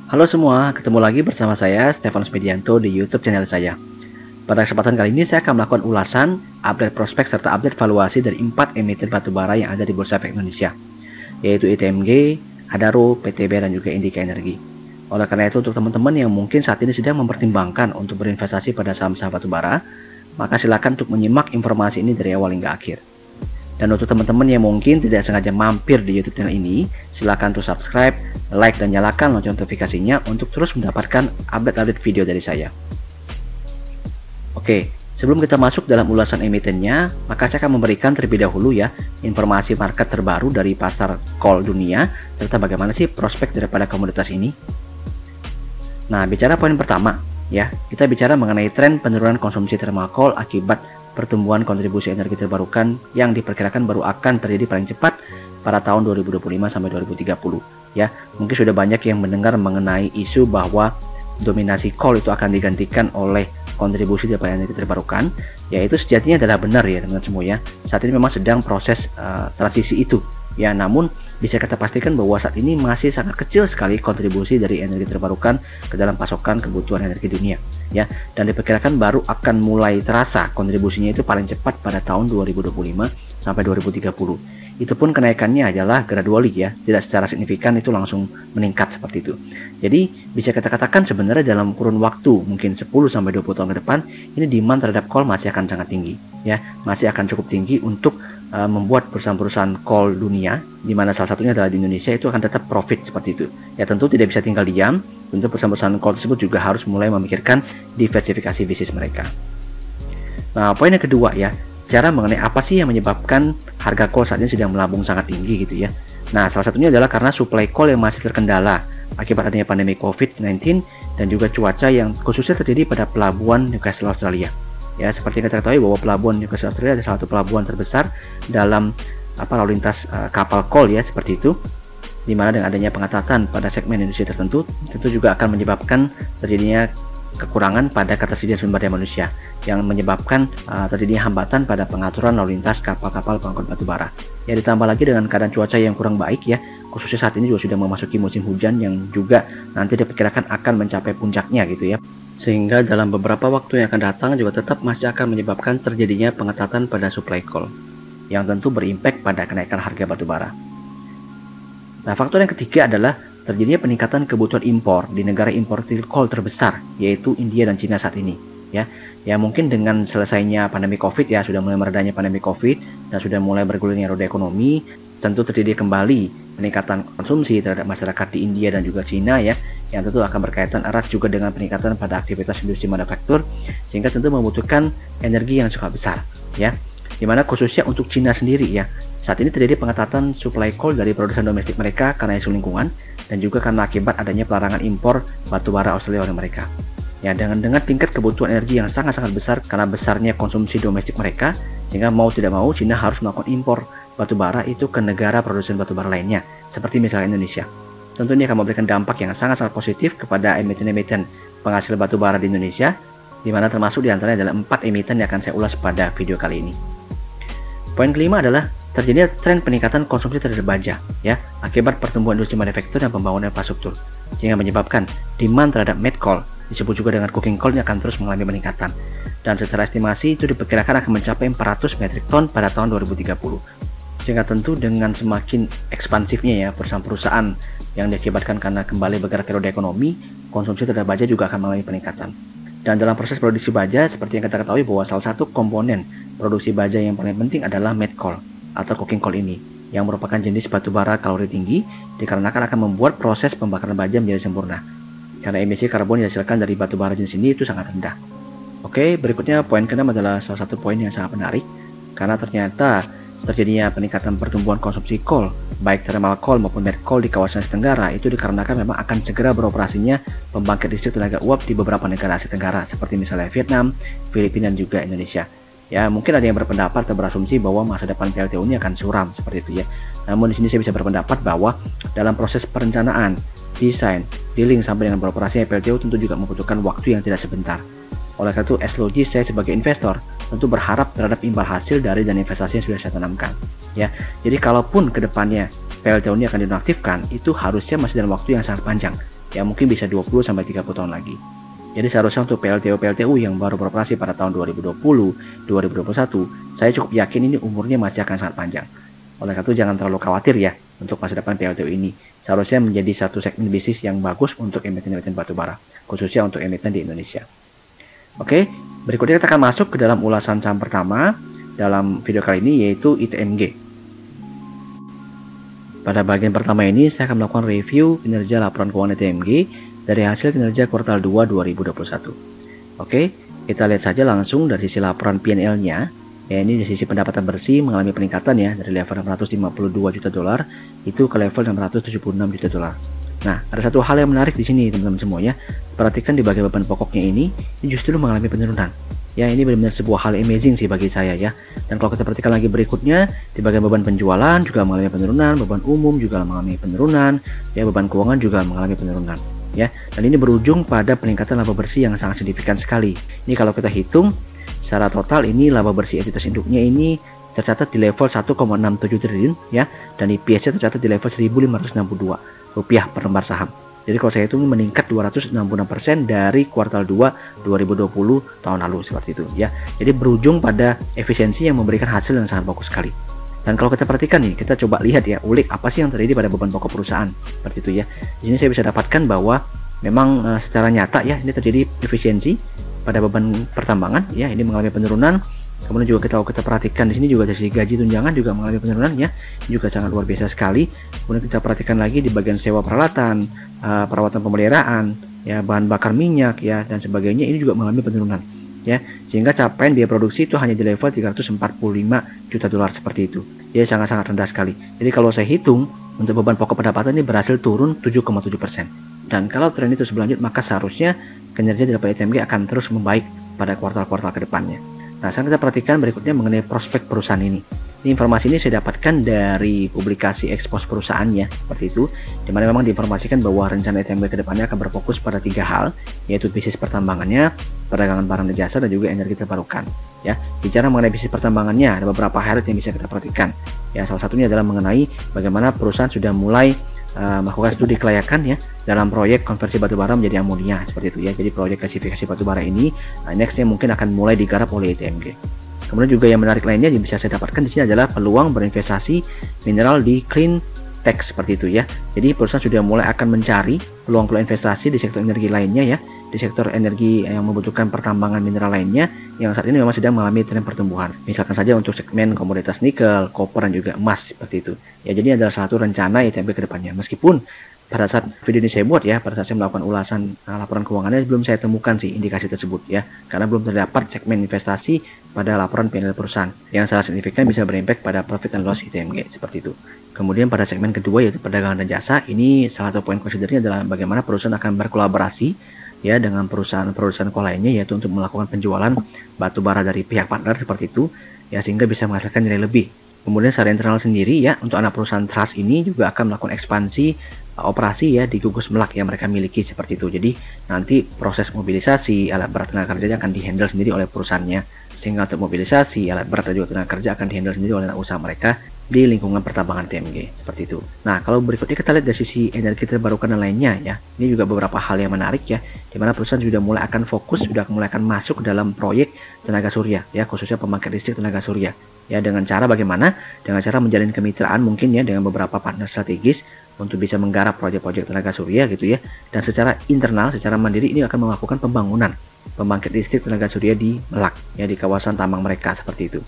Halo semua, ketemu lagi bersama saya Stefanus Medianto di YouTube channel saya. Pada kesempatan kali ini saya akan melakukan ulasan, update prospek serta update valuasi dari 4 emiten batubara yang ada di Bursa Efek Indonesia, yaitu ITMG, Adaro, PTB dan juga Indika Energi. Oleh karena itu untuk teman-teman yang mungkin saat ini sedang mempertimbangkan untuk berinvestasi pada saham-saham batubara, maka silakan untuk menyimak informasi ini dari awal hingga akhir. Dan untuk teman-teman yang mungkin tidak sengaja mampir di YouTube channel ini, silakan untuk subscribe, like, dan nyalakan lonceng notifikasinya untuk terus mendapatkan update-update video dari saya. Oke, sebelum kita masuk dalam ulasan emitennya, maka saya akan memberikan terlebih dahulu ya informasi market terbaru dari pasar coal dunia, serta bagaimana sih prospek daripada komoditas ini. Nah, bicara poin pertama, ya, kita bicara mengenai tren penurunan konsumsi thermal coal akibat pertumbuhan kontribusi energi terbarukan yang diperkirakan baru akan terjadi paling cepat pada tahun 2025 sampai 2030. Ya, mungkin sudah banyak yang mendengar mengenai isu bahwa dominasi coal itu akan digantikan oleh kontribusi daripada energi terbarukan, yaitu sejatinya adalah benar ya teman-teman semua ya. Saat ini memang sedang proses transisi itu. Ya, namun bisa kita pastikan bahwa saat ini masih sangat kecil sekali kontribusi dari energi terbarukan ke dalam pasokan kebutuhan energi dunia ya, dan diperkirakan baru akan mulai terasa kontribusinya itu paling cepat pada tahun 2025 sampai 2030. Itu pun kenaikannya adalah gradually ya, tidak secara signifikan itu langsung meningkat seperti itu. Jadi bisa kita katakan sebenarnya dalam kurun waktu mungkin 10 sampai 20 tahun ke depan ini demand terhadap coal masih akan sangat tinggi ya, masih akan cukup tinggi untuk membuat perusahaan-perusahaan coal dunia, di mana salah satunya adalah di Indonesia, itu akan tetap profit seperti itu. Ya tentu tidak bisa tinggal diam, tentu perusahaan-perusahaan coal tersebut juga harus mulai memikirkan diversifikasi bisnis mereka. Nah, poin yang kedua ya, cara mengenai apa sih yang menyebabkan harga coal saat ini sedang melambung sangat tinggi gitu ya. Nah, salah satunya adalah karena supply coal yang masih terkendala akibat adanya pandemi COVID-19 dan juga cuaca yang khususnya terjadi pada pelabuhan Newcastle Australia. Ya, seperti yang kita ketahui bahwa pelabuhan Newcastle Australia adalah salah satu pelabuhan terbesar dalam lalu lintas kapal coal ya, seperti itu. Di mana dengan adanya pengetatan pada segmen industri tertentu, tentu juga akan menyebabkan terjadinya kekurangan pada ketersediaan sumber daya manusia yang menyebabkan terjadinya hambatan pada pengaturan lalu lintas kapal-kapal pengangkut batu bara. Ya, ditambah lagi dengan keadaan cuaca yang kurang baik ya, khususnya saat ini juga sudah memasuki musim hujan yang juga nanti diperkirakan akan mencapai puncaknya gitu ya. Sehingga dalam beberapa waktu yang akan datang juga tetap masih akan menyebabkan terjadinya pengetatan pada supply coal yang tentu berimpact pada kenaikan harga batu bara. Nah, faktor yang ketiga adalah terjadinya peningkatan kebutuhan impor di negara importir coal terbesar, yaitu India dan Cina saat ini ya. Ya mungkin dengan selesainya pandemi Covid ya, sudah mulai meredanya pandemi Covid dan sudah mulai bergulirnya roda ekonomi, tentu terjadi kembali peningkatan konsumsi terhadap masyarakat di India dan juga Cina ya, yang tentu akan berkaitan erat juga dengan peningkatan pada aktivitas industri manufaktur, sehingga tentu membutuhkan energi yang cukup besar ya. Dimana khususnya untuk Cina sendiri ya, saat ini terjadi pengetatan supply coal dari produsen domestik mereka karena isu lingkungan dan juga karena akibat adanya pelarangan impor batu bara Australia oleh mereka. Ya, dengan tingkat kebutuhan energi yang sangat-sangat besar karena besarnya konsumsi domestik mereka, sehingga mau tidak mau Cina harus melakukan impor batu bara itu ke negara produsen batu bara lainnya, seperti misalnya Indonesia. Tentu ini akan memberikan dampak yang sangat-sangat positif kepada emiten-emiten penghasil batu bara di Indonesia, di mana termasuk diantaranya adalah 4 emiten yang akan saya ulas pada video kali ini. Poin kelima adalah terjadinya tren peningkatan konsumsi terhadap baja ya, akibat pertumbuhan industri manufaktur dan pembangunan infrastruktur, sehingga menyebabkan demand terhadap met coal, disebut juga dengan coking coal, akan terus mengalami peningkatan. Dan secara estimasi itu diperkirakan akan mencapai 400 metrik ton pada tahun 2030. Sehingga tentu dengan semakin ekspansifnya ya perusahaan-perusahaan yang diakibatkan karena kembali bergerak ke roda ekonomi, konsumsi terhadap baja juga akan mengalami peningkatan. Dan dalam proses produksi baja, seperti yang kita ketahui bahwa salah satu komponen produksi baja yang paling penting adalah met coal atau coking coal ini, yang merupakan jenis batu bara kalori tinggi dikarenakan akan membuat proses pembakaran baja menjadi sempurna. Karena emisi karbon yang dihasilkan dari batu bara jenis ini itu sangat rendah. Oke, berikutnya poin ke-6 adalah salah satu poin yang sangat menarik, karena ternyata terjadinya peningkatan pertumbuhan konsumsi coal, baik thermal coal maupun met coal di kawasan Asia Tenggara, itu dikarenakan memang akan segera beroperasinya pembangkit listrik tenaga uap di beberapa negara Asia Tenggara, seperti misalnya Vietnam, Filipina, dan juga Indonesia. Ya, mungkin ada yang berpendapat atau berasumsi bahwa masa depan PLTU ini akan suram seperti itu ya. Namun di sini saya bisa berpendapat bahwa dalam proses perencanaan, desain, dealing sampai dengan beroperasinya PLTU tentu juga membutuhkan waktu yang tidak sebentar. Oleh karena itu, as logis saya sebagai investor tentu berharap terhadap imbal hasil dari dan investasi yang sudah saya tanamkan. Ya, jadi kalaupun kedepannya PLTU ini akan dinonaktifkan, itu harusnya masih dalam waktu yang sangat panjang. ya mungkin bisa 20 sampai 30 tahun lagi. Jadi seharusnya untuk PLTU yang baru beroperasi pada tahun 2020, 2021, saya cukup yakin ini umurnya masih akan sangat panjang. Oleh karena itu jangan terlalu khawatir ya untuk masa depan PLTU ini. Seharusnya menjadi satu segmen bisnis yang bagus untuk emiten-emiten batubara, khususnya untuk emiten di Indonesia. Oke, berikutnya kita akan masuk ke dalam ulasan saham pertama dalam video kali ini, yaitu ITMG. Pada bagian pertama ini saya akan melakukan review kinerja laporan keuangan ITMG dari hasil kinerja kuartal 2 2021. Oke, kita lihat saja langsung dari sisi laporan P&L-nya. Ya, ini dari sisi pendapatan bersih mengalami peningkatan ya dari level 652 juta dolar itu ke level 676 juta dolar. Nah, ada satu hal yang menarik di sini teman-teman semua ya. Perhatikan di bagian beban pokoknya ini justru mengalami penurunan. Ya, ini benar-benar sebuah hal amazing sih bagi saya ya. Dan kalau kita perhatikan lagi berikutnya, di bagian beban penjualan juga mengalami penurunan, beban umum juga mengalami penurunan, ya beban keuangan juga mengalami penurunan. Ya, dan ini berujung pada peningkatan laba bersih yang sangat signifikan sekali. Ini kalau kita hitung secara total, ini laba bersih entitas induknya ini tercatat di level 1,67 triliun ya, dan EPS-nya tercatat di level 1.562 rupiah per lembar saham. Jadi kalau saya hitung meningkat 266% dari kuartal 2 2020 tahun lalu seperti itu ya. Jadi berujung pada efisiensi yang memberikan hasil yang sangat bagus sekali. Dan kalau kita perhatikan nih, kita coba lihat ya, ulik apa sih yang terjadi pada beban pokok perusahaan seperti itu ya. Di sini saya bisa dapatkan bahwa memang secara nyata ya, ini terjadi efisiensi pada beban pertambangan ya, ini mengalami penurunan. Kemudian juga kita perhatikan di sini juga dari gaji tunjangan juga mengalami penurunan ya, ini juga sangat luar biasa sekali. Kemudian kita perhatikan lagi di bagian sewa peralatan, perawatan pemeliharaan, ya bahan bakar minyak ya dan sebagainya, ini juga mengalami penurunan. Ya, sehingga capaian biaya produksi itu hanya di level 345 juta dolar seperti itu. Ya, sangat-sangat rendah sekali. Jadi kalau saya hitung untuk beban pokok pendapatan ini berhasil turun 7,7%. Dan kalau tren itu berlanjut, maka seharusnya kinerja dari ITMG akan terus membaik pada kuartal-kuartal ke depannya. Nah, sekarang kita perhatikan berikutnya mengenai prospek perusahaan ini. Informasi ini saya dapatkan dari publikasi ekspos perusahaannya seperti itu, di mana memang diinformasikan bahwa rencana ITMG ke depannya akan berfokus pada 3 hal, yaitu bisnis pertambangannya, perdagangan barang dan jasa, dan juga energi terbarukan. Ya, bicara mengenai bisnis pertambangannya, ada beberapa highlight yang bisa kita perhatikan. Ya, salah satunya adalah mengenai bagaimana perusahaan sudah mulai melakukan studi kelayakan ya dalam proyek konversi batubara menjadi amonia seperti itu ya. Jadi proyek gasifikasi batubara ini nextnya mungkin akan mulai digarap oleh ITMG. Kemudian juga yang menarik lainnya yang bisa saya dapatkan di sini adalah peluang berinvestasi mineral di clean tech seperti itu ya. Jadi perusahaan sudah mulai akan mencari peluang-peluang investasi di sektor energi lainnya ya, di sektor energi yang membutuhkan pertambangan mineral lainnya yang saat ini memang sedang mengalami tren pertumbuhan. Misalkan saja untuk segmen komoditas nikel, koper, dan juga emas seperti itu. Ya, jadi adalah salah satu rencana ITMG ke depannya. Meskipun pada saat video ini saya buat ya, pada saat saya melakukan ulasan laporan keuangannya belum saya temukan sih indikasi tersebut ya, karena belum terdapat segmen investasi pada laporan P&L perusahaan yang sangat signifikan bisa berimpact pada profit and loss ITMG seperti itu. Kemudian pada segmen kedua yaitu perdagangan dan jasa, ini salah satu poin considernya adalah bagaimana perusahaan akan berkolaborasi ya dengan perusahaan-perusahaan lainnya, yaitu untuk melakukan penjualan batu bara dari pihak partner seperti itu ya, sehingga bisa menghasilkan nilai lebih. Kemudian secara internal sendiri ya, untuk anak perusahaan trust ini juga akan melakukan ekspansi operasi ya di gugus melak yang mereka miliki seperti itu. Jadi nanti proses mobilisasi alat berat tenaga kerjanya akan dihandle sendiri oleh perusahaannya, sehingga untuk mobilisasi alat berat dan juga tenaga kerja akan dihandle sendiri oleh anak usaha mereka di lingkungan pertambangan ITMG seperti itu. Nah, kalau berikutnya kita lihat dari sisi energi terbarukan dan lainnya ya, ini juga beberapa hal yang menarik ya, di mana perusahaan sudah mulai akan fokus, sudah mulai akan masuk dalam proyek tenaga surya ya, khususnya pembangkit listrik tenaga surya ya, dengan cara bagaimana? Dengan cara menjalin kemitraan mungkin ya dengan beberapa partner strategis untuk bisa menggarap proyek-proyek tenaga surya gitu ya, dan secara internal, secara mandiri ini akan melakukan pembangunan pembangkit listrik tenaga surya di Melak ya, di kawasan tambang mereka seperti itu.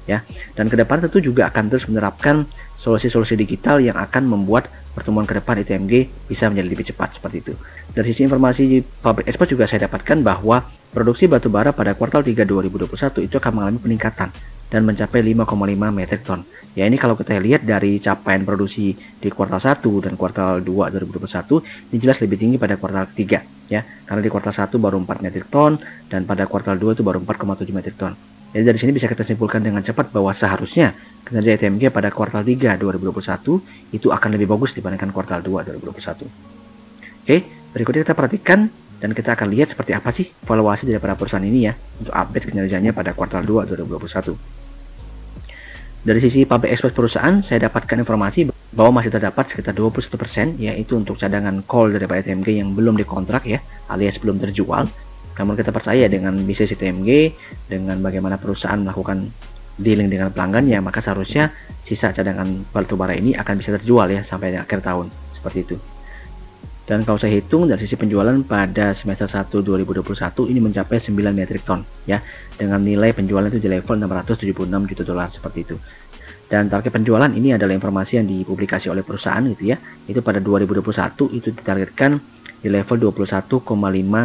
Ya, dan ke depan tentu juga akan terus menerapkan solusi-solusi digital yang akan membuat pertumbuhan ke depan ITMG bisa menjadi lebih cepat seperti itu. Dari sisi informasi pabrik ekspor juga saya dapatkan bahwa produksi batubara pada kuartal 3 2021 itu akan mengalami peningkatan dan mencapai 5,5 metrik ton. Ya, ini kalau kita lihat dari capaian produksi di kuartal 1 dan kuartal 2 2021 ini jelas lebih tinggi pada kuartal 3 ya. Karena di kuartal 1 baru 4 metrik ton dan pada kuartal 2 itu baru 4,7 metrik ton. Jadi dari sini bisa kita simpulkan dengan cepat bahwa seharusnya kinerja ITMG pada kuartal 3 2021 itu akan lebih bagus dibandingkan kuartal 2 2021. Oke, berikutnya kita perhatikan dan kita akan lihat seperti apa sih valuasi daripada perusahaan ini ya untuk update kinerjanya pada kuartal 2 2021. Dari sisi public expense perusahaan, saya dapatkan informasi bahwa masih terdapat sekitar 21%, yaitu untuk cadangan call daripada TMG yang belum dikontrak ya, alias belum terjual. Namun kita percaya dengan bisnis TMG, dengan bagaimana perusahaan melakukan dealing dengan pelanggannya, maka seharusnya sisa cadangan batubara ini akan bisa terjual ya sampai akhir tahun, seperti itu. Dan kalau saya hitung dari sisi penjualan pada semester 1 2021 ini mencapai 9 metrik ton ya, dengan nilai penjualan itu di level 676 juta dolar seperti itu. Dan target penjualan ini adalah informasi yang dipublikasi oleh perusahaan gitu ya. Itu pada 2021 itu ditargetkan di level 21,5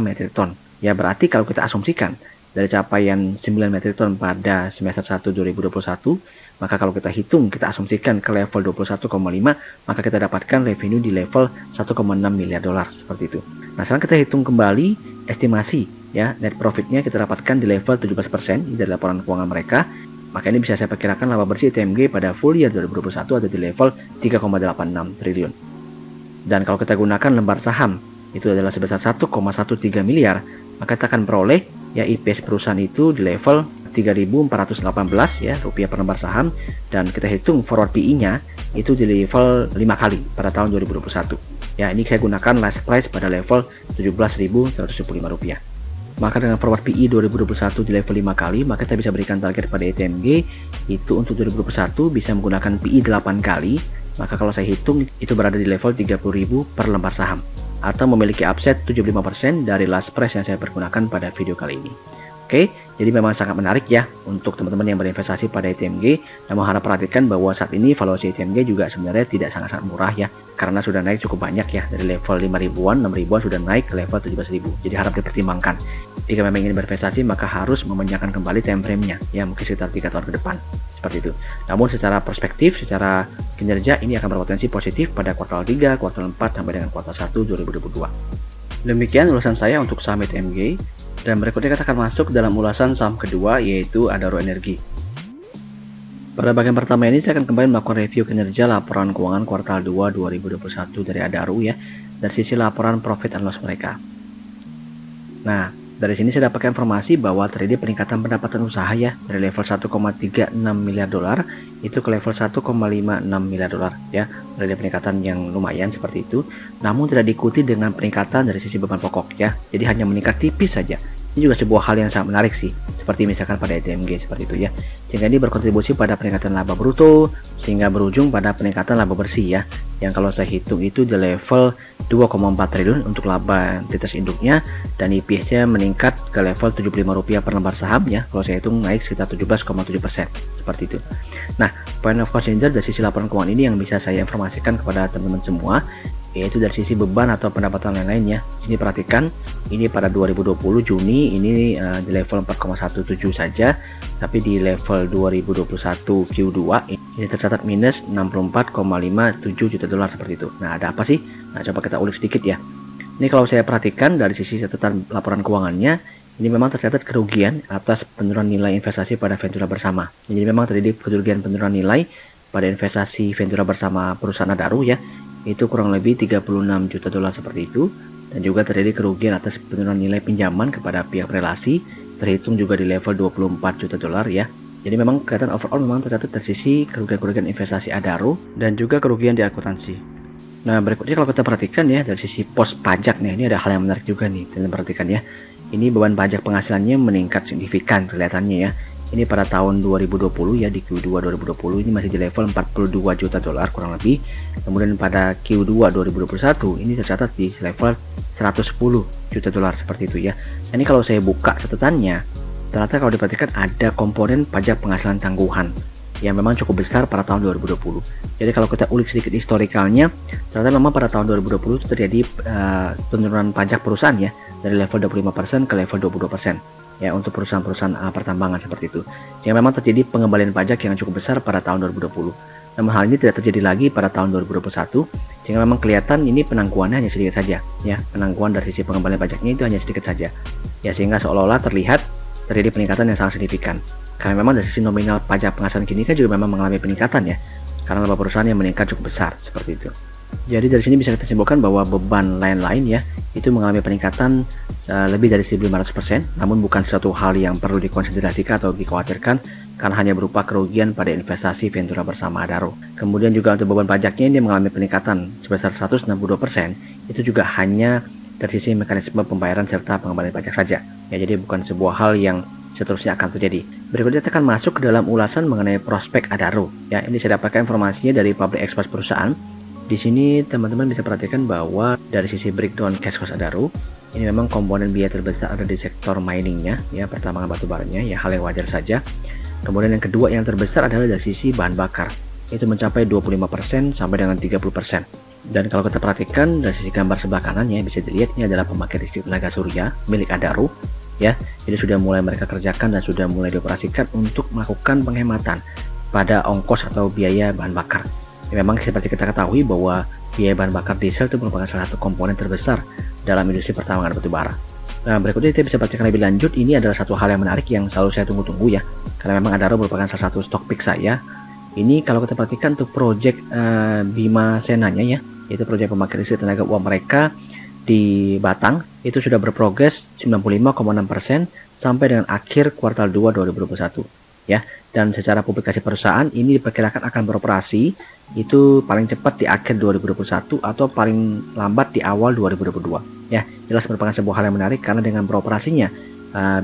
metrik ton. Ya berarti kalau kita asumsikan dari capaian 9 metrik ton pada semester 1 2021, maka kalau kita hitung, kita asumsikan ke level 21,5, maka kita dapatkan revenue di level 1,6 miliar dolar seperti itu. Nah, sekarang kita hitung kembali estimasi ya, net profitnya kita dapatkan di level 17%, ini dari laporan keuangan mereka. Maka ini bisa saya perkirakan laba bersih TMG pada full year 2021 ada di level 3,86 triliun. Dan kalau kita gunakan lembar saham, itu adalah sebesar 1,13 miliar, maka kita akan peroleh ya EPS perusahaan itu di level 3.418 ya rupiah per lembar saham, dan kita hitung forward PE-nya itu di level 5 kali pada tahun 2021. Ya, ini saya gunakan last price pada level 17.175 rupiah. Maka dengan forward PE 2021 di level 5 kali, maka kita bisa berikan target pada TMG itu untuk 2021 bisa menggunakan PE 8 kali. Maka kalau saya hitung itu berada di level 30.000 per lembar saham, atau memiliki upside 75% dari last price yang saya pergunakan pada video kali ini. Oke, jadi memang sangat menarik ya untuk teman-teman yang berinvestasi pada ETMG. Namun harap perhatikan bahwa saat ini valuasi ETMG juga sebenarnya tidak sangat-sangat murah ya, karena sudah naik cukup banyak ya, dari level 5 ribuan, 6 ribuan sudah naik ke level 17.000. Jadi harap dipertimbangkan. Jika memang ingin berinvestasi, maka harus memanjangkan kembali time frame-nya ya, mungkin sekitar 3 tahun ke depan seperti itu. Namun secara perspektif, secara kinerja ini akan berpotensi positif pada kuartal 3, kuartal 4 sampai dengan kuartal 1 2022. Demikian ulasan saya untuk saham ETMG. Dan berikutnya kita akan masuk dalam ulasan saham kedua, yaitu Adaro Energi. Pada bagian pertama ini saya akan kembali melakukan review kinerja laporan keuangan kuartal 2 2021 dari Adaro ya, dari sisi laporan profit and loss mereka. Nah, dari sini saya dapatkan informasi bahwa terjadi peningkatan pendapatan usaha ya, dari level 1,36 miliar dolar itu ke level 1,56 miliar dolar ya, dari peningkatan yang lumayan seperti itu. Namun tidak diikuti dengan peningkatan dari sisi beban pokok ya, jadi hanya meningkat tipis saja. Ini juga sebuah hal yang sangat menarik sih, seperti misalkan pada ETMG seperti itu ya, sehingga ini berkontribusi pada peningkatan laba bruto, sehingga berujung pada peningkatan laba bersih ya, yang kalau saya hitung itu di level 2,4 triliun untuk laba entitas induknya, dan EPS-nya meningkat ke level 75 rupiah per lembar saham ya, kalau saya hitung naik sekitar 17,7% seperti itu. Nah, point of consider dari sisi laporan keuangan ini yang bisa saya informasikan kepada teman-teman semua, yaitu dari sisi beban atau pendapatan lain-lainnya. Ini perhatikan, ini pada 2020 Juni ini di level 4,17 saja, tapi di level 2021 Q2 ini tercatat minus 64,57 juta dolar seperti itu. Nah, ada apa sih? Nah, coba kita ulik sedikit ya. Ini kalau saya perhatikan dari sisi catatan laporan keuangannya, ini memang tercatat kerugian atas penurunan nilai investasi pada Ventura bersama. Jadi memang terjadi penurunan nilai pada investasi Ventura bersama perusahaan Adaro ya, itu kurang lebih 36 juta dolar seperti itu, dan juga terjadi kerugian atas penurunan nilai pinjaman kepada pihak relasi, terhitung juga di level 24 juta dolar ya. Jadi memang kelihatan overall memang tercatat dari sisi kerugian investasi Adaro dan juga kerugian di akuntansi. Nah, berikutnya kalau kita perhatikan ya dari sisi pos pajak nih, ini ada hal yang menarik juga nih, teman perhatikan ya. Ini beban pajak penghasilannya meningkat signifikan kelihatannya ya. Ini pada tahun 2020 ya, di Q2 2020 ini masih di level 42 juta dolar kurang lebih. Kemudian pada Q2 2021 ini tercatat di level 110 juta dolar seperti itu ya. Ini kalau saya buka catatannya, ternyata kalau diperhatikan ada komponen pajak penghasilan tangguhan yang memang cukup besar pada tahun 2020. Jadi kalau kita ulik sedikit historikalnya, ternyata memang pada tahun 2020 itu terjadi penurunan pajak perusahaan ya, dari level 25% ke level 22%. Ya, untuk perusahaan-perusahaan pertambangan seperti itu, sehingga memang terjadi pengembalian pajak yang cukup besar pada tahun 2020. Namun hal ini tidak terjadi lagi pada tahun 2021, sehingga memang kelihatan ini penangguhannya hanya sedikit saja ya, penangguhan dari sisi pengembalian pajaknya itu hanya sedikit saja ya, sehingga seolah-olah terlihat terjadi peningkatan yang sangat signifikan, karena memang dari sisi nominal pajak penghasilan kini kan juga memang mengalami peningkatan ya, karena laba perusahaan yang meningkat cukup besar seperti itu. Jadi dari sini bisa kita simpulkan bahwa beban lain-lain ya itu mengalami peningkatan lebih dari 1.500%, namun bukan suatu hal yang perlu dikonsiderasikan atau dikhawatirkan, karena hanya berupa kerugian pada investasi Ventura bersama Adaro. Kemudian juga untuk beban pajaknya ini mengalami peningkatan sebesar 162%, itu juga hanya dari sisi mekanisme pembayaran serta pengembalian pajak saja. Ya, jadi bukan sebuah hal yang seterusnya akan terjadi. Berikutnya kita akan masuk ke dalam ulasan mengenai prospek Adaro. Ya, ini saya dapatkan informasinya dari public exposed perusahaan. Di sini teman-teman bisa perhatikan bahwa dari sisi breakdown cash cost Adaro, ini memang komponen biaya terbesar ada di sektor miningnya, ya, pertambangan batubaranya, ya, hal yang wajar saja. Kemudian yang kedua yang terbesar adalah dari sisi bahan bakar, itu mencapai 25% sampai dengan 30%. Dan kalau kita perhatikan dari sisi gambar sebelah kanannya bisa dilihat ini adalah pembangkit listrik tenaga surya milik Adaro, ya. Jadi sudah mulai mereka kerjakan dan sudah mulai dioperasikan untuk melakukan penghematan pada ongkos atau biaya bahan bakar. Ya, memang seperti kita ketahui bahwa biaya bahan bakar diesel itu merupakan salah satu komponen terbesar dalam industri pertambangan batubara. Nah, berikutnya kita bisa perhatikan lebih lanjut, ini adalah satu hal yang menarik yang selalu saya tunggu-tunggu ya, karena memang Adaro merupakan salah satu stock pick saya. Ini kalau kita perhatikan untuk project Bima Senanya ya, yaitu proyek pembangkit listrik tenaga uap mereka di Batang, itu sudah berprogres 95,6% sampai dengan akhir kuartal 2 2021 ya. Dan secara publikasi perusahaan ini diperkirakan akan beroperasi itu paling cepat di akhir 2021 atau paling lambat di awal 2022 ya. Jelas merupakan sebuah hal yang menarik karena dengan beroperasinya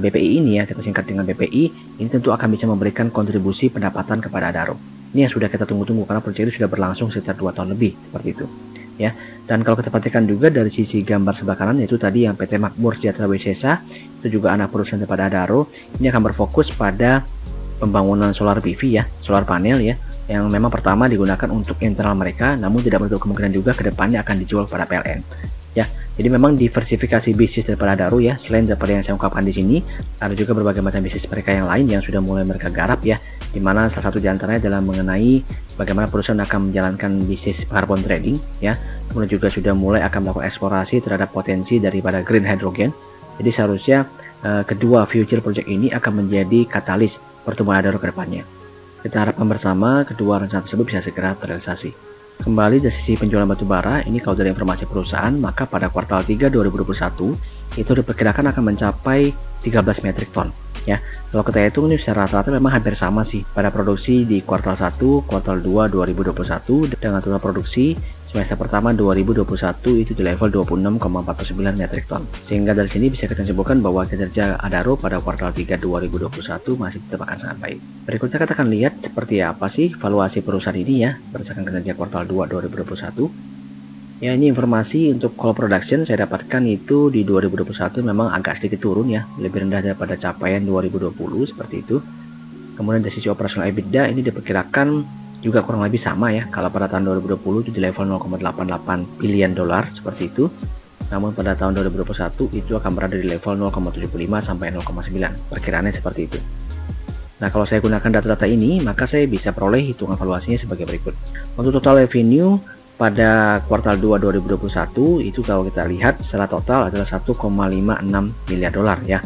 BPI ini ya, kita singkat dengan BPI, ini tentu akan bisa memberikan kontribusi pendapatan kepada Adaro. Ini yang sudah kita tunggu-tunggu karena proyek itu sudah berlangsung sekitar 2 tahun lebih seperti itu ya. Dan kalau kita perhatikan juga dari sisi gambar sebelah kanan, yaitu tadi yang PT Makmur Sejahtera Wisesa, itu juga anak perusahaan daripada Adaro, ini akan berfokus pada pembangunan solar PV ya, solar panel ya, yang memang pertama digunakan untuk internal mereka, namun tidak menutup kemungkinan juga kedepannya akan dijual pada PLN ya. Jadi memang diversifikasi bisnis daripada Adaro ya. Selain daripada yang saya ungkapkan di sini, ada juga berbagai macam bisnis mereka yang lain yang sudah mulai mereka garap ya, dimana salah satu diantaranya adalah mengenai bagaimana perusahaan akan menjalankan bisnis carbon trading ya. Kemudian juga sudah mulai akan melakukan eksplorasi terhadap potensi daripada green hydrogen. Jadi seharusnya kedua future project ini akan menjadi katalis pertumbuhan Adaro ke depannya. Kita harapkan bersama kedua rencana tersebut bisa segera terrealisasi. Kembali dari sisi penjualan batubara, ini kalau dari informasi perusahaan, maka pada kuartal 3 2021 itu diperkirakan akan mencapai 13 metrik ton ya. Kalau kita hitung ini secara rata-rata memang hampir sama sih pada produksi di kuartal 1, kuartal 2 2021 dengan total produksi semester pertama 2021 itu di level 26,49 metrik ton. Sehingga dari sini bisa kita simpulkan bahwa kinerja Adaro pada kuartal 3 2021 masih tetap akan sangat baik. Berikutnya kita akan lihat seperti apa sih valuasi perusahaan ini ya berdasarkan kinerja kuartal 2 2021. Ya, ini informasi untuk coal production saya dapatkan itu di 2021 memang agak sedikit turun ya, lebih rendah daripada capaian 2020 seperti itu. Kemudian dari sisi operational EBITDA ini diperkirakan juga kurang lebih sama ya. Kalau pada tahun 2020 itu di level 0,88 billion dolar seperti itu. Namun pada tahun 2021 itu akan berada di level 0,75 sampai 0,9. Perkiraannya seperti itu. Nah, kalau saya gunakan data-data ini, maka saya bisa peroleh hitungan valuasinya sebagai berikut. Untuk total revenue pada kuartal 2 2021 itu kalau kita lihat secara total adalah 1,56 miliar dolar ya.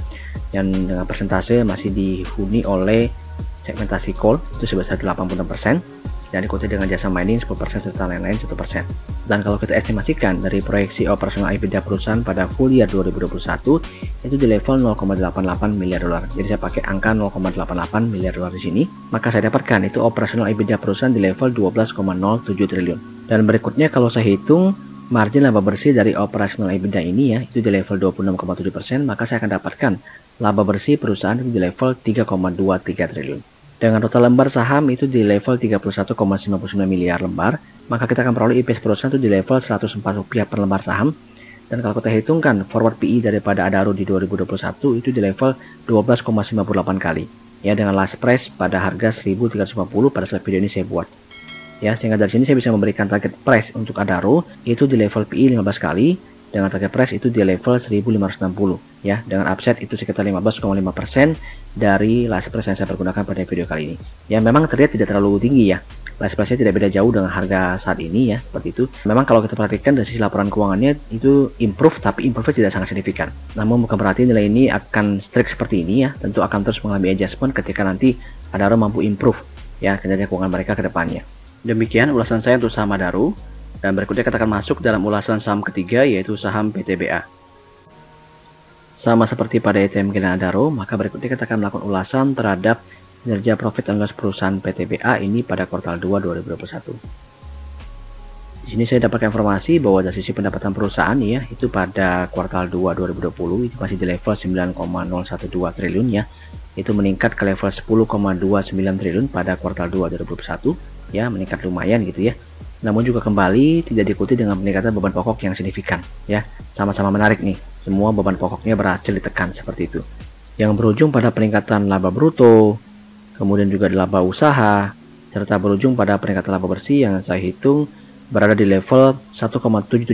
Dan dengan persentase masih dihuni oleh segmentasi coal itu sebesar 86% dan diikuti dengan jasa mining 10% serta lain-lain 1%. Dan kalau kita estimasikan dari proyeksi operasional EBITDA perusahaan pada full year 2021 itu di level 0,88 miliar dolar. Jadi saya pakai angka 0,88 miliar dolar di sini, maka saya dapatkan itu operasional EBITDA perusahaan di level 12,07 triliun. Dan berikutnya kalau saya hitung margin laba bersih dari operasional EBITDA ini ya, itu di level 26,7%, maka saya akan dapatkan laba bersih perusahaan itu di level 3,23 triliun. Dengan total lembar saham itu di level 31,59 miliar lembar, maka kita akan peroleh EPS perusahaan itu di level 104 rupiah per lembar saham. Dan kalau kita hitungkan forward PE daripada Adaro di 2021 itu di level 12,98 kali. Ya, dengan last price pada harga 1.350 pada saat video ini saya buat. Ya, sehingga dari sini saya bisa memberikan target price untuk Adaro itu di level PE 15 kali dengan target price itu di level 1.560 ya, dengan upside itu sekitar 15,5% dari last price yang saya pergunakan pada video kali ini. Ya, memang terlihat tidak terlalu tinggi ya. Last price-nya tidak beda jauh dengan harga saat ini ya, seperti itu. Memang kalau kita perhatikan dari sisi laporan keuangannya itu improve, tapi improve tidak sangat signifikan. Namun bukan berarti nilai ini akan strict seperti ini ya. Tentu akan terus mengalami adjustment ketika nanti Adaro mampu improve ya kinerja keuangan mereka ke depannya. Demikian ulasan saya untuk saham Adaro, dan berikutnya kita akan masuk dalam ulasan saham ketiga yaitu saham PTBA. Sama seperti pada ITM Adaro, maka berikutnya kita akan melakukan ulasan terhadap kinerja profit and loss perusahaan PTBA ini pada kuartal 2 2021. Di sini saya dapatkan informasi bahwa dari sisi pendapatan perusahaan ya, itu pada kuartal 2 2020 itu masih di level 9,012 triliun ya. Itu meningkat ke level 10,29 triliun pada kuartal 2 2021 ya, meningkat lumayan gitu ya. Namun juga kembali tidak diikuti dengan peningkatan beban pokok yang signifikan ya. Sama-sama menarik nih. Semua beban pokoknya berhasil ditekan seperti itu. Yang berujung pada peningkatan laba bruto, kemudian juga laba usaha, serta berujung pada peningkatan laba bersih yang saya hitung berada di level 1,778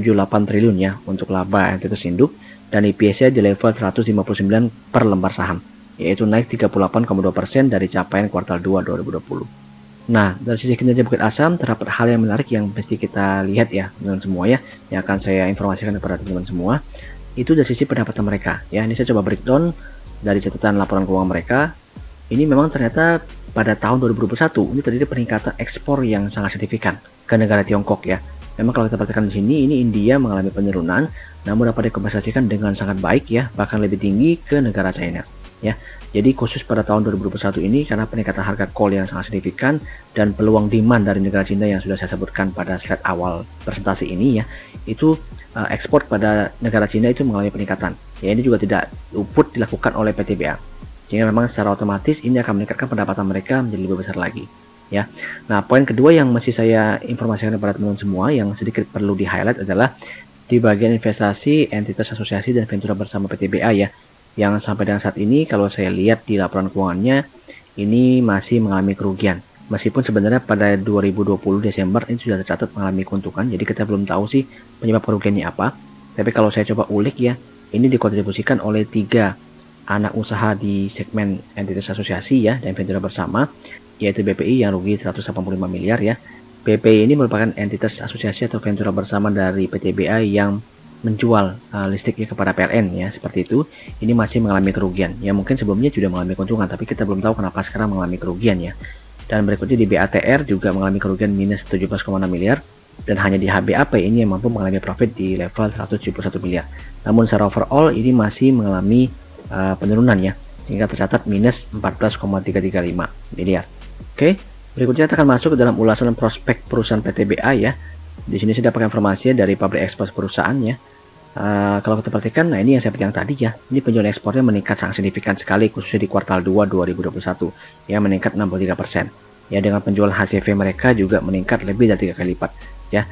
triliun ya untuk laba entitas induk, dan EPS-nya di level 159 per lembar saham, yaitu naik 38,2% dari capaian kuartal 2 2020. Nah, dari sisi kinerja Bukit Asam terdapat hal yang menarik yang mesti kita lihat ya teman-teman semua ya, yang akan saya informasikan kepada teman-teman semua. Itu dari sisi pendapatan mereka ya. Ini saya coba breakdown dari catatan laporan keuangan mereka. Ini memang ternyata pada tahun 2021 ini terjadi peningkatan ekspor yang sangat signifikan ke negara Tiongkok ya. Memang kalau kita perhatikan di sini, ini India mengalami penurunan, namun dapat dikompensasikan dengan sangat baik ya, bahkan lebih tinggi ke negara China ya. Jadi khusus pada tahun 2021 ini karena peningkatan harga coal yang sangat signifikan dan peluang demand dari negara Cina yang sudah saya sebutkan pada slide awal presentasi ini ya, itu ekspor pada negara Cina itu mengalami peningkatan. Ya, ini juga tidak luput dilakukan oleh PTBA. Sehingga memang secara otomatis ini akan meningkatkan pendapatan mereka menjadi lebih besar lagi ya. Nah, poin kedua yang masih saya informasikan kepada teman-teman semua yang sedikit perlu di-highlight adalah di bagian investasi, entitas asosiasi dan ventura bersama PTBA ya, yang sampai dengan saat ini kalau saya lihat di laporan keuangannya ini masih mengalami kerugian. Meskipun sebenarnya pada 2020 Desember ini sudah tercatat mengalami keuntungan, jadi kita belum tahu sih penyebab kerugiannya apa. Tapi kalau saya coba ulik ya, ini dikontribusikan oleh 3 anak usaha di segmen entitas asosiasi ya dan ventura bersama, yaitu BPI yang rugi 185 miliar ya. BPI ini merupakan entitas asosiasi atau ventura bersama dari PTBA yang menjual listriknya kepada PLN ya, seperti itu. Ini masih mengalami kerugian ya, mungkin sebelumnya sudah mengalami keuntungan tapi kita belum tahu kenapa sekarang mengalami kerugian ya. Dan berikutnya di BATR juga mengalami kerugian minus 17,6 miliar, dan hanya di HBAP ini yang mampu mengalami profit di level 171 miliar. Namun secara overall ini masih mengalami penurunan ya, sehingga tercatat minus 14,335 miliar. Oke, berikutnya kita akan masuk ke dalam ulasan prospek perusahaan PTBA ya. Di sini saya dapatkan informasi dari pabrik ekspor perusahaan ya. Kalau kita perhatikan, nah ini yang saya bilang tadi ya, ini penjualan ekspornya meningkat sangat signifikan sekali khususnya di kuartal 2 2021 ya, meningkat 63% ya, dengan penjualan HCV mereka juga meningkat lebih dari 3 kali lipat ya.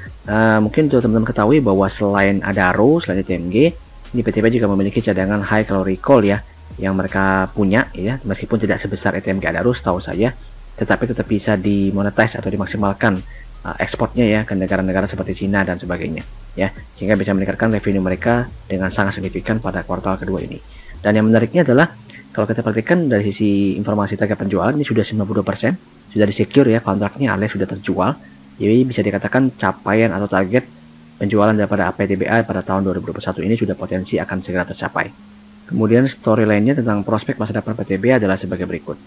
Mungkin untuk teman-teman ketahui bahwa selain Adaro, selain TMG, ini PTBA juga memiliki cadangan high calorie coal ya yang mereka punya ya, meskipun tidak sebesar TMG Adaro setahu saya, tetapi tetap bisa dimonetize atau dimaksimalkan ekspornya ya ke negara-negara seperti Cina dan sebagainya ya, sehingga bisa meningkatkan revenue mereka dengan sangat signifikan pada kuartal kedua ini. Dan yang menariknya adalah kalau kita perhatikan dari sisi informasi target penjualan ini sudah 92% sudah di-secure ya kontraknya alias sudah terjual. Jadi bisa dikatakan capaian atau target penjualan daripada PTBA pada tahun 2021 ini sudah potensi akan segera tercapai. Kemudian storyline-nya tentang prospek masa depan PTBA adalah sebagai berikut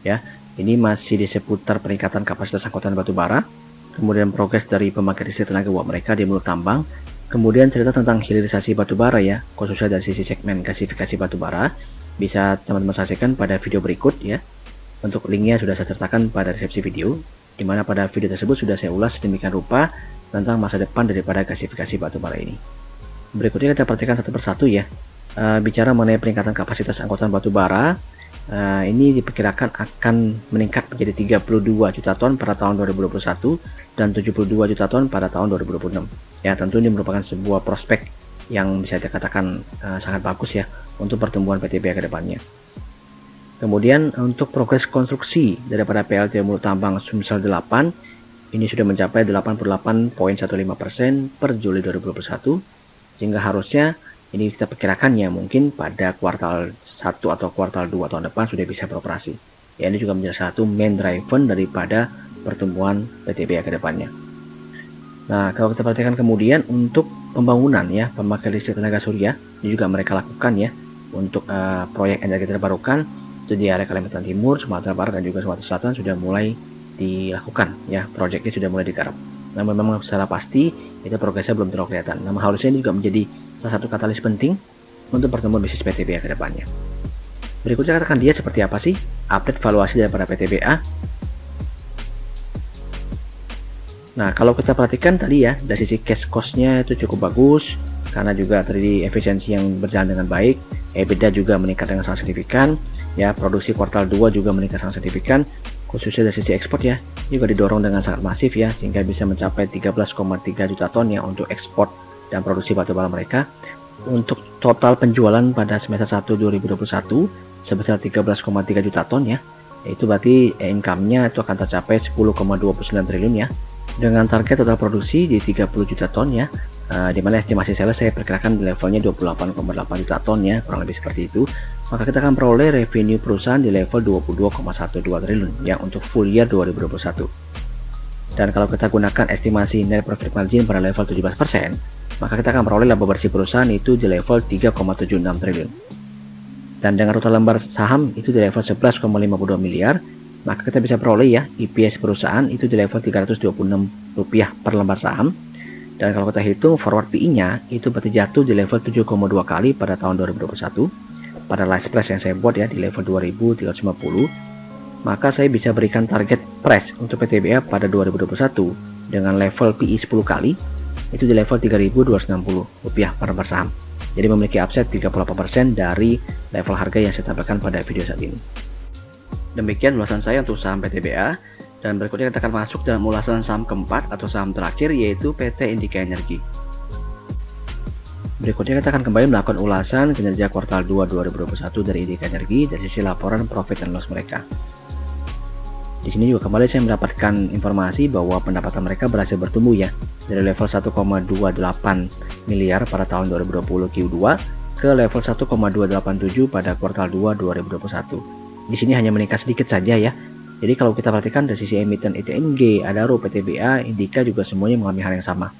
ya. Ini masih di seputar peningkatan kapasitas angkutan batubara, kemudian progres dari pembangkit listrik tenaga uap mereka di mulut tambang, kemudian cerita tentang hilirisasi batubara ya, khususnya dari sisi segmen gasifikasi batubara, bisa teman-teman saksikan pada video berikut ya. Untuk linknya sudah saya sertakan pada resepsi video, di mana pada video tersebut sudah saya ulas sedemikian rupa tentang masa depan daripada gasifikasi batubara ini. Berikutnya kita perhatikan satu persatu ya. Bicara mengenai peningkatan kapasitas angkutan batubara, ini diperkirakan akan meningkat menjadi 32 juta ton pada tahun 2021 dan 72 juta ton pada tahun 2026 ya. Tentu ini merupakan sebuah prospek yang bisa dikatakan sangat bagus ya untuk pertumbuhan PTBA ke depannya. Kemudian untuk progres konstruksi daripada PLT Mulut Tambang Sumsel 8 ini sudah mencapai 88,15% per Juli 2021, sehingga harusnya ini kita perkirakan ya mungkin pada kuartal 1 atau kuartal 2 tahun depan sudah bisa beroperasi. Ya, ini juga menjadi satu main driver daripada pertumbuhan PTBA ke depannya. Nah, kalau kita perhatikan kemudian untuk pembangunan ya, pembangkit listrik tenaga surya, ini juga mereka lakukan ya untuk proyek energi terbarukan itu di area Kalimantan Timur, Sumatera Barat dan juga Sumatera Selatan sudah mulai dilakukan ya, proyeknya sudah mulai digarap. Namun memang secara pasti itu progresnya belum terlalu kelihatan. Namun harusnya ini juga menjadi salah satu katalis penting untuk pertumbuhan bisnis PTBA ke depannya. Berikutnya katakan dia seperti apa sih update valuasi daripada PTBA. Nah, kalau kita perhatikan tadi ya, dari sisi cash cost-nya itu cukup bagus, karena juga tadi efisiensi yang berjalan dengan baik, EBITDA juga meningkat dengan sangat signifikan, ya produksi kuartal 2 juga meningkat sangat signifikan, khususnya dari sisi ekspor ya, juga didorong dengan sangat masif ya, sehingga bisa mencapai 13,3 juta ton ya untuk ekspor dan produksi batubara mereka. Untuk total penjualan pada semester 1 2021 sebesar 13,3 juta ton ya, itu berarti income-nya itu akan tercapai 10,29 triliun ya, dengan target total produksi di 30 juta ton ya, dimana estimasi sales saya perkirakan di levelnya 28,8 juta ton ya, kurang lebih seperti itu. Maka kita akan peroleh revenue perusahaan di level 22,12 triliun ya untuk full year 2021. Dan kalau kita gunakan estimasi net profit margin pada level 17%, maka kita akan peroleh laba bersih perusahaan itu di level 3,76 triliun. Dan dengan total lembar saham itu di level 11,52 miliar, maka kita bisa peroleh ya EPS perusahaan itu di level Rp326 per lembar saham. Dan kalau kita hitung forward PE-nya itu berarti jatuh di level 7,2 kali pada tahun 2021 pada last price yang saya buat ya di level 2350. Maka saya bisa berikan target price untuk PTBA pada 2021 dengan level PE 10 kali itu di level Rp3.260 per lembar saham. Jadi memiliki upside 38% dari level harga yang saya tampilkan pada video saat ini. Demikian ulasan saya untuk saham PTBA, dan berikutnya kita akan masuk dalam ulasan saham keempat atau saham terakhir, yaitu PT Indika Energi. Berikutnya kita akan kembali melakukan ulasan kinerja kuartal 2 2021 dari Indika Energi dari sisi laporan profit and loss mereka. Di sini juga kembali saya mendapatkan informasi bahwa pendapatan mereka berhasil bertumbuh ya, dari level 1,28 miliar pada tahun 2020 Q2 ke level 1,287 pada kuartal 2 2021. Di sini hanya meningkat sedikit saja ya. Jadi kalau kita perhatikan dari sisi emiten ITMG, Adaro, PTBA, Indika juga semuanya mengalami hal yang sama.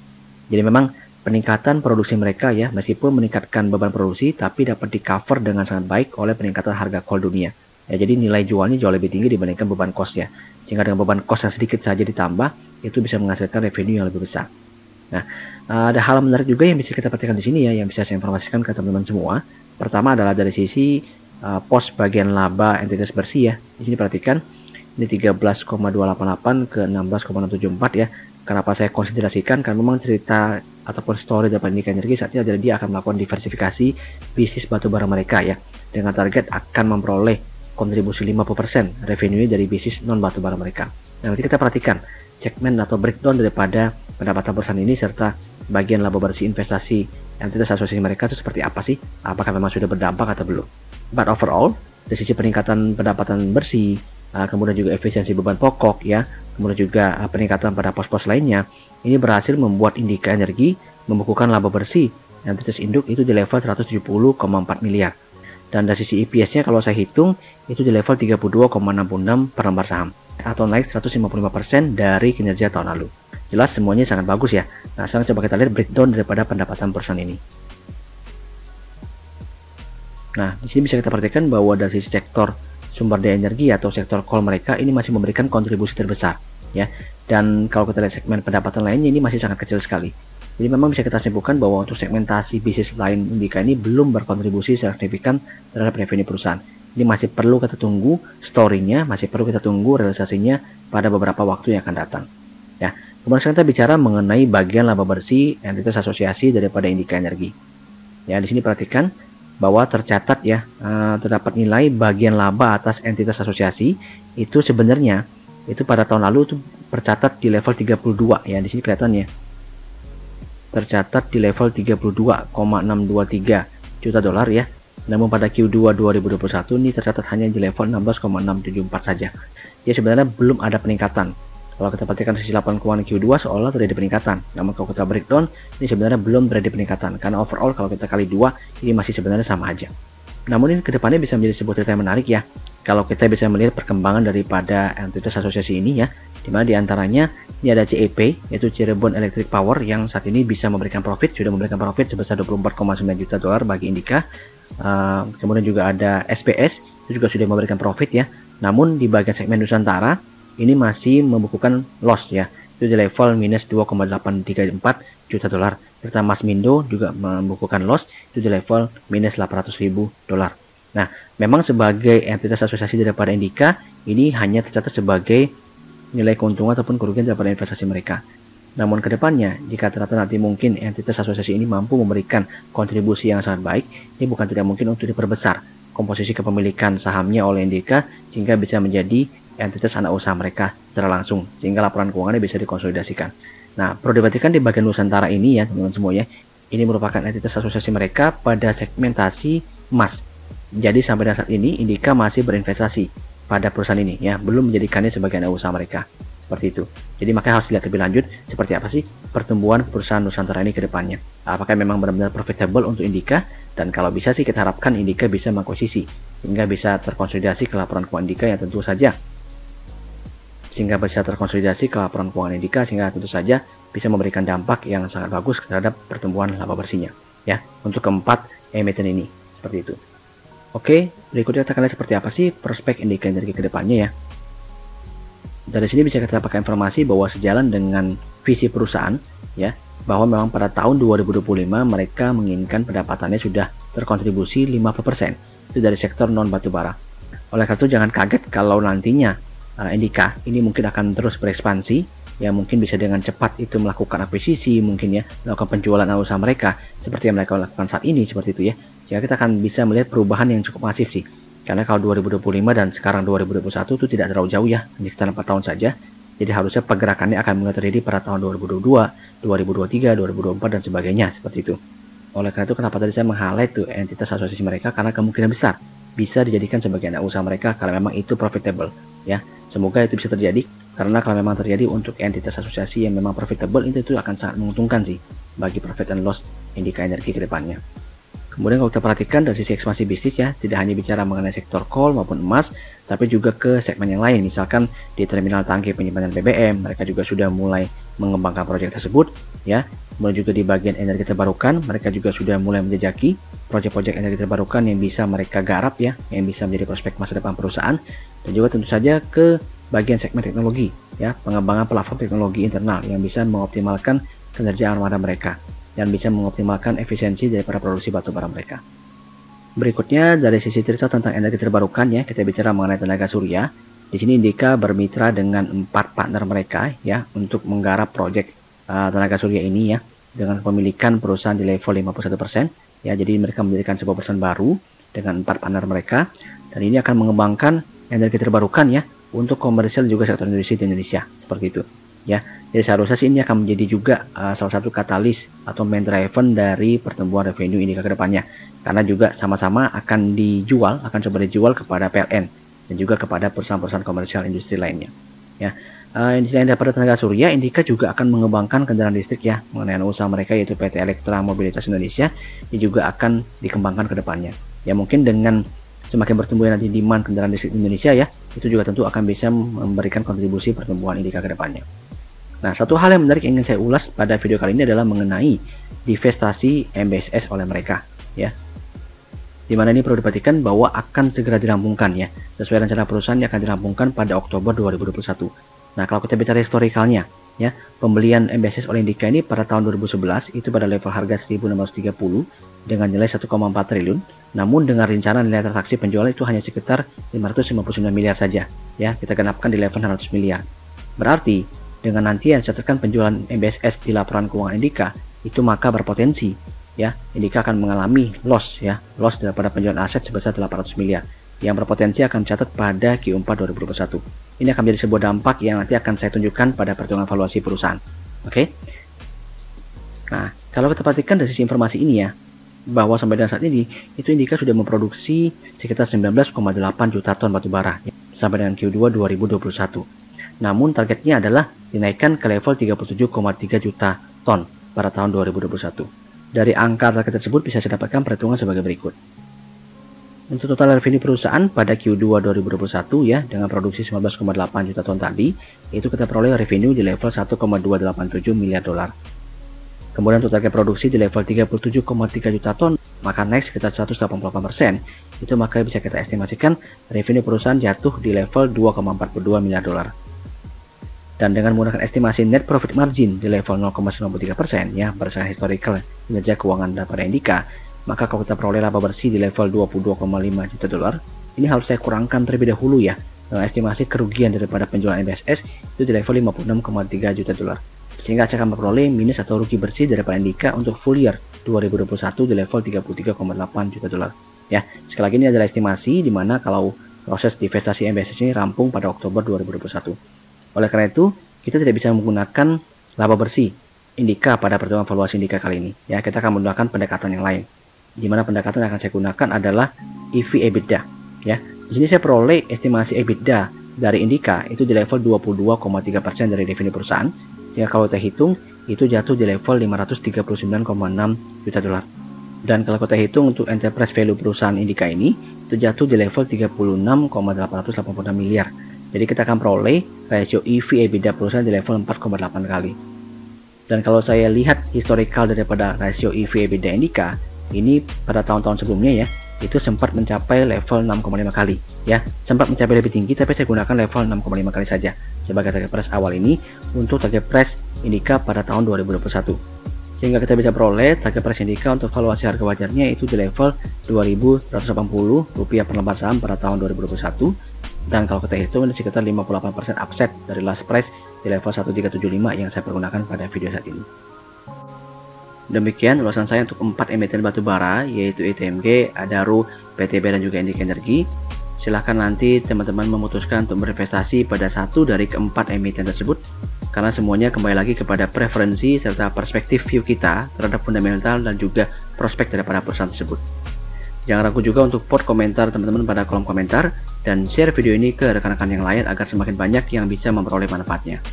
Jadi memang peningkatan produksi mereka ya, meskipun meningkatkan beban produksi, tapi dapat di cover dengan sangat baik oleh peningkatan harga coal dunia. Ya, jadi nilai jualnya jauh lebih tinggi dibandingkan beban cost ya. Sehingga dengan beban cost yang sedikit saja ditambah, itu bisa menghasilkan revenue yang lebih besar. Nah, ada hal menarik juga yang bisa kita perhatikan di sini ya, yang bisa saya informasikan ke teman-teman semua. Pertama adalah dari sisi pos bagian laba entitas bersih ya. Di sini perhatikan ini 13,288 ke 16,674 ya. Kenapa saya konsiderasikan? Karena memang cerita ataupun story dari Indika Energi saat ini adalah dia akan melakukan diversifikasi bisnis batubara mereka ya, dengan target akan memperoleh kontribusi 50% revenue dari bisnis non batubara mereka. Nah, nanti kita perhatikan segmen atau breakdown daripada pendapatan perusahaan ini serta bagian laba bersih investasi entitas asosiasi mereka itu seperti apa sih? Apakah memang sudah berdampak atau belum? But overall, dari sisi peningkatan pendapatan bersih, kemudian juga efisiensi beban pokok ya, kemudian juga peningkatan pada pos-pos lainnya, ini berhasil membuat Indika Energi membukukan laba bersih entitas induk itu di level 170,4 miliar. Dan dari sisi EPS-nya kalau saya hitung itu di level 32,66 per lembar saham atau naik 155% dari kinerja tahun lalu. Jelas semuanya sangat bagus ya. Nah, sekarang coba kita lihat breakdown daripada pendapatan perusahaan ini. Nah, di sini bisa kita perhatikan bahwa dari sisi sektor sumber daya energi atau sektor coal mereka ini masih memberikan kontribusi terbesar ya. Dan kalau kita lihat segmen pendapatan lainnya ini masih sangat kecil sekali. Jadi memang bisa kita simpulkan bahwa untuk segmentasi bisnis lain Indika ini belum berkontribusi signifikan terhadap revenue perusahaan. Ini masih perlu kita tunggu story-nya, masih perlu kita tunggu realisasinya pada beberapa waktu yang akan datang. Ya. Kemudian kita bicara mengenai bagian laba bersih entitas asosiasi daripada Indika Energi. Ya, di sini perhatikan bahwa tercatat ya terdapat nilai bagian laba atas entitas asosiasi itu sebenarnya itu pada tahun lalu itu tercatat di level 32 ya, di sini kelihatannya tercatat di level 32,623 juta dolar ya. Namun pada Q2 2021 ini tercatat hanya di level 16,674 saja. Ya, sebenarnya belum ada peningkatan. Kalau kita perhatikan sisi laporan keuangan Q2 seolah terjadi peningkatan. Namun kalau kita breakdown ini sebenarnya belum terjadi peningkatan karena overall kalau kita kali 2 ini masih sebenarnya sama aja. Namun ini kedepannya bisa menjadi sebuah cerita yang menarik ya. Kalau kita bisa melihat perkembangan daripada entitas asosiasi ini ya, dimana diantaranya ini ada CEP yaitu Cirebon Electric Power yang saat ini bisa memberikan profit, sudah memberikan profit sebesar 24,9 juta dolar bagi Indika. Kemudian juga ada SPS itu juga sudah memberikan profit ya. Namun di bagian segmen Nusantara ini masih membukukan loss ya, itu di level minus 2,834 juta dolar. Serta Masmindo juga membukukan loss itu di level minus 800.000 dolar. Nah, memang sebagai entitas asosiasi daripada Indika, ini hanya tercatat sebagai nilai keuntungan ataupun kerugian daripada investasi mereka. Namun kedepannya, jika ternyata nanti mungkin entitas asosiasi ini mampu memberikan kontribusi yang sangat baik, ini bukan tidak mungkin untuk diperbesar komposisi kepemilikan sahamnya oleh Indika sehingga bisa menjadi entitas anak usaha mereka secara langsung, sehingga laporan keuangannya bisa dikonsolidasikan. Nah, perlu diperhatikan di bagian Nusantara ini ya teman-teman semua ya, ini merupakan entitas asosiasi mereka pada segmentasi emas. Jadi sampai dengan saat ini Indika masih berinvestasi pada perusahaan ini ya, belum menjadikannya sebagai anak usaha mereka. Seperti itu. Jadi makanya harus dilihat lebih lanjut seperti apa sih pertumbuhan perusahaan Nusantara ini ke depannya. Apakah memang benar-benar profitable untuk Indika, dan kalau bisa sih kita harapkan Indika bisa mengakuisisi sehingga bisa terkonsolidasi ke laporan keuangan Indika yang tentu saja tentu saja bisa memberikan dampak yang sangat bagus terhadap pertumbuhan laba bersihnya ya untuk keempat emiten ini. Seperti itu. Oke, berikutnya kita akan lihat seperti apa sih prospek Indika Energi ke depannya ya. Dari sini bisa kita dapatkan informasi bahwa sejalan dengan visi perusahaan ya, bahwa memang pada tahun 2025 mereka menginginkan pendapatannya sudah terkontribusi 50% itu dari sektor non batubara. Oleh karena itu jangan kaget kalau nantinya Indika ini mungkin akan terus berekspansi ya, mungkin bisa dengan cepat itu melakukan akuisisi, mungkin ya melakukan penjualan usaha mereka seperti yang mereka lakukan saat ini seperti itu ya. Sehingga kita akan bisa melihat perubahan yang cukup masif sih. Karena kalau 2025 dan sekarang 2021 itu tidak terlalu jauh ya, hanya sekitar 4 tahun saja. Jadi harusnya pergerakannya akan mulai terjadi pada tahun 2022, 2023, 2024 dan sebagainya seperti itu. Oleh karena itu kenapa tadi saya meng-highlight tuh entitas asosiasi mereka, karena kemungkinan besar bisa dijadikan sebagai anak usaha mereka kalau memang itu profitable ya. Semoga itu bisa terjadi, karena kalau memang terjadi untuk entitas asosiasi yang memang profitable itu akan sangat menguntungkan sih bagi profit and loss Indika Energi ke depannya. Kemudian kalau kita perhatikan dari sisi ekspansi bisnis ya, tidak hanya bicara mengenai sektor coal maupun emas, tapi juga ke segmen yang lain. Misalkan di terminal tangki penyimpanan BBM, mereka juga sudah mulai mengembangkan proyek tersebut ya. Kemudian juga di bagian energi terbarukan, mereka juga sudah mulai menjajaki proyek-proyek energi terbarukan yang bisa mereka garap ya, yang bisa menjadi prospek masa depan perusahaan. Dan juga tentu saja ke bagian segmen teknologi ya, pengembangan platform teknologi internal yang bisa mengoptimalkan kinerja armada mereka dan bisa mengoptimalkan efisiensi daripada produksi batubara mereka. Berikutnya dari sisi cerita tentang energi terbarukan ya, kita bicara mengenai tenaga surya. Di sini Indika bermitra dengan 4 partner mereka ya untuk menggarap proyek tenaga surya ini ya, dengan pemilikan perusahaan di level 51% ya. Jadi mereka mendirikan sebuah perusahaan baru dengan 4 partner mereka, dan ini akan mengembangkan energi terbarukan ya untuk komersial juga sektor industri di Indonesia seperti itu ya. Jadi seharusnya sih ini akan menjadi juga salah satu katalis atau main driver dari pertumbuhan revenue Indika ke depannya, karena juga sama-sama akan coba dijual kepada PLN dan juga kepada perusahaan-perusahaan komersial industri lainnya ya. Selain daripada tenaga surya, Indika juga akan mengembangkan kendaraan listrik ya, mengenai usaha mereka yaitu PT Elektra Mobilitas Indonesia, ini juga akan dikembangkan ke depannya ya. Mungkin dengan semakin bertumbuhnya nanti demand kendaraan listrik di Indonesia ya, itu juga tentu akan bisa memberikan kontribusi pertumbuhan Indika ke depannya. Nah, satu hal yang menarik yang ingin saya ulas pada video kali ini adalah mengenai divestasi MBSS oleh mereka ya. Dimana ini perlu diperhatikan bahwa akan segera dirampungkan ya, sesuai rencana perusahaan yang akan dirampungkan pada Oktober 2021. Nah, kalau kita bicara historikalnya ya, pembelian MBSS oleh Indika ini pada tahun 2011 itu pada level harga 1.630 dengan nilai 1,4 triliun. Namun dengan rencana nilai transaksi penjualan itu hanya sekitar 559 miliar saja ya, kita genapkan di level 600 miliar. Berarti dengan nanti yang dicatatkan penjualan MBSS di laporan keuangan Indika itu, maka berpotensi ya Indika akan mengalami loss daripada penjualan aset sebesar 800 miliar yang berpotensi akan dicatat pada Q4 2021. Ini akan menjadi sebuah dampak yang nanti akan saya tunjukkan pada perhitungan valuasi perusahaan. Oke. Nah, kalau kita perhatikan dari sisi informasi ini ya, bahwa sampai dengan saat ini itu Indika sudah memproduksi sekitar 19,8 juta ton batubara ya, sampai dengan Q2 2021. Namun targetnya adalah dinaikkan ke level 37,3 juta ton pada tahun 2021. Dari angka target tersebut bisa saya dapatkan perhitungan sebagai berikut. Untuk total revenue perusahaan pada Q2 2021 ya, dengan produksi 19,8 juta ton tadi, itu kita peroleh revenue di level 1,287 miliar dolar. Kemudian untuk target produksi di level 37,3 juta ton, maka naik sekitar 188%. Itu maka bisa kita estimasikan revenue perusahaan jatuh di level 2,42 miliar dolar. Dan dengan menggunakan estimasi net profit margin di level 0,93% ya, berdasarkan historical kinerja keuangan daripada Indika, maka kalau kita peroleh laba bersih di level 22,5 juta dolar, ini harus saya kurangkan terlebih dahulu ya, dengan estimasi kerugian daripada penjualan MBSS itu di level 56,3 juta dolar. Sehingga saya akan memperoleh minus atau rugi bersih daripada Indika untuk full year 2021 di level 33,8 juta dolar. Ya, sekali lagi ini adalah estimasi di mana kalau proses divestasi MBSS ini rampung pada Oktober 2021. Oleh karena itu, kita tidak bisa menggunakan laba bersih Indika pada pertemuan valuasi Indika kali ini. Ya, kita akan menggunakan pendekatan yang lain. Di mana pendekatan yang akan saya gunakan adalah EV EBITDA. Ya, di sini saya peroleh estimasi EBITDA dari Indika itu di level 22,3% dari revenue perusahaan. Sehingga kalau kita hitung itu jatuh di level 539,6 juta dolar. Dan kalau kita hitung untuk enterprise value perusahaan Indika ini itu jatuh di level 36,886 miliar. Jadi kita akan peroleh rasio EV EBITDA perusahaan di level 4,8 kali. Dan kalau saya lihat historical daripada rasio EV EBITDA Indika, ini pada tahun-tahun sebelumnya ya, itu sempat mencapai level 6,5 kali ya, sempat mencapai lebih tinggi, tapi saya gunakan level 6,5 kali saja sebagai target price awal ini untuk target price Indika pada tahun 2021, sehingga kita bisa peroleh target price Indika untuk valuasi harga wajarnya itu di level 2.180 rupiah per lembar saham pada tahun 2021. Dan kalau kita hitung ini sekitar 58% upset dari last price di level 1375 yang saya pergunakan pada video saat ini. Demikian ulasan saya untuk 4 emiten batubara, yaitu ITMG, Adaro, PTB, dan juga Indika Energi. Silahkan nanti teman-teman memutuskan untuk berinvestasi pada satu dari keempat emiten tersebut, karena semuanya kembali lagi kepada preferensi serta perspektif view kita terhadap fundamental dan juga prospek daripada perusahaan tersebut. Jangan ragu juga untuk vote komentar teman-teman pada kolom komentar, dan share video ini ke rekan-rekan yang lain agar semakin banyak yang bisa memperoleh manfaatnya.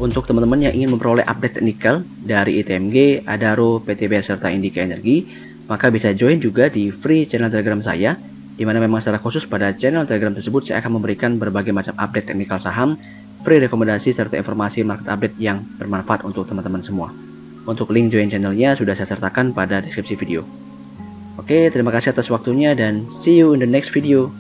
Untuk teman-teman yang ingin memperoleh update teknikal dari ITMG, Adaro, PTB, serta Indika Energi, maka bisa join juga di free channel Telegram saya, di mana memang secara khusus pada channel Telegram tersebut saya akan memberikan berbagai macam update teknikal saham, free rekomendasi, serta informasi market update yang bermanfaat untuk teman-teman semua. Untuk link join channelnya sudah saya sertakan pada deskripsi video. Oke, terima kasih atas waktunya dan see you in the next video.